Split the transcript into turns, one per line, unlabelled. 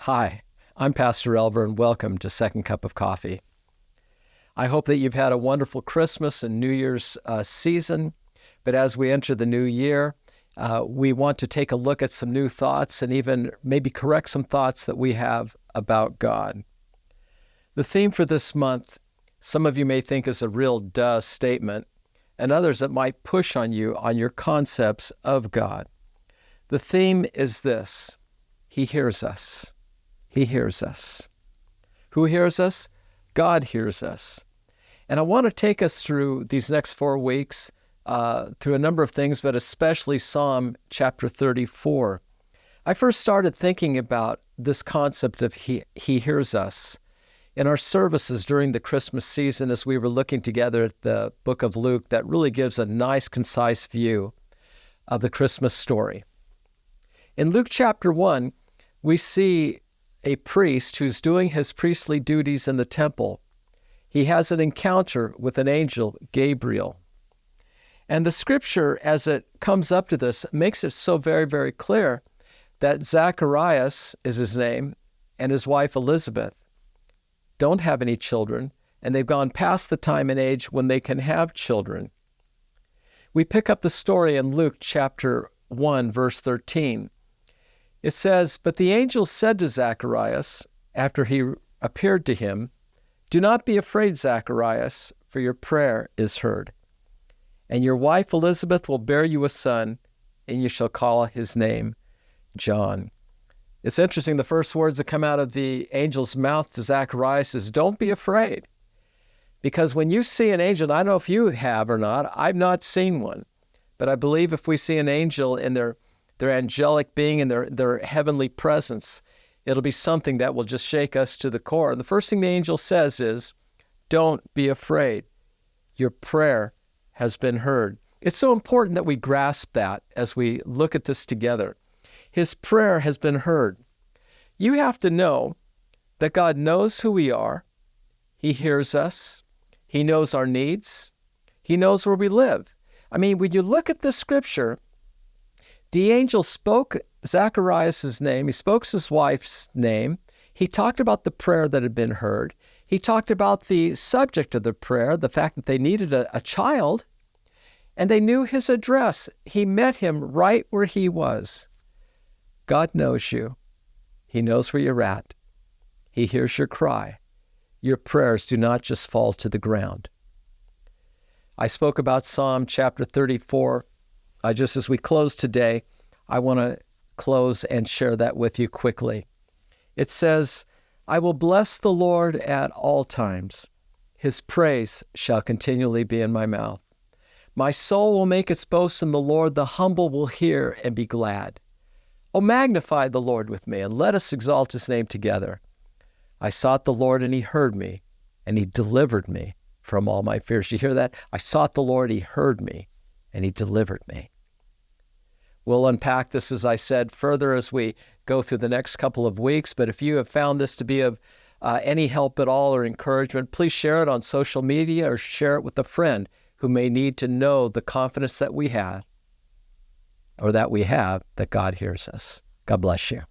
Hi, I'm Pastor Elver, and welcome to Second Cup of Coffee. I hope that you've had a wonderful Christmas and New Year's season, but as we enter the new year, we want to take a look at some new thoughts and even maybe correct some thoughts that we have about God. The theme for this month, some of you may think is a real duh statement, and others that might push on you on your concepts of God. The theme is this: He hears us. He hears us. Who hears us? God hears us. And I want to take us through these next 4 weeks through a number of things, but especially Psalm chapter 34. I first started thinking about this concept of He hears us in our services during the Christmas season as we were looking together at the book of Luke that really gives a nice, concise view of the Christmas story. In Luke chapter 1, we see a priest who's doing his priestly duties in the temple. He has an encounter with an angel, Gabriel. And the scripture, as it comes up to this, makes it so very, very clear that Zacharias is his name, and his wife Elizabeth don't have any children, and they've gone past the time and age when they can have children. We pick up the story in Luke chapter 1, verse 13. It says, "But the angel said to Zacharias, after he appeared to him, 'Do not be afraid, Zacharias, for your prayer is heard. And your wife Elizabeth will bear you a son, and you shall call his name John.'" It's interesting, the first words that come out of the angel's mouth to Zacharias is, "Don't be afraid." Because when you see an angel, and I don't know if you have or not, I've not seen one, but I believe if we see an angel in their angelic being and their heavenly presence, it'll be something that will just shake us to the core. And the first thing the angel says is, "Don't be afraid. Your prayer has been heard." It's so important that we grasp that as we look at this together. His prayer has been heard. You have to know that God knows who we are. He hears us. He knows our needs. He knows where we live. I mean, when you look at this scripture, the angel spoke Zacharias' name. He spoke his wife's name. He talked about the prayer that had been heard. He talked about the subject of the prayer, the fact that they needed a child, and they knew his address. He met him right where he was. God knows you. He knows where you're at. He hears your cry. Your prayers do not just fall to the ground. I spoke about Psalm chapter 34. Just as we close today, I want to close and share that with you quickly. It says, "I will bless the Lord at all times. His praise shall continually be in my mouth. My soul will make its boast in the Lord. The humble will hear and be glad. Oh, magnify the Lord with me, and let us exalt his name together. I sought the Lord, and he heard me, and he delivered me from all my fears." You hear that? I sought the Lord, he heard me, and he delivered me. We'll unpack this, as I said, further as we go through the next couple of weeks. But if you have found this to be of any help at all or encouragement, please share it on social media or share it with a friend who may need to know the confidence that we have, or that we have, that God hears us. God bless you.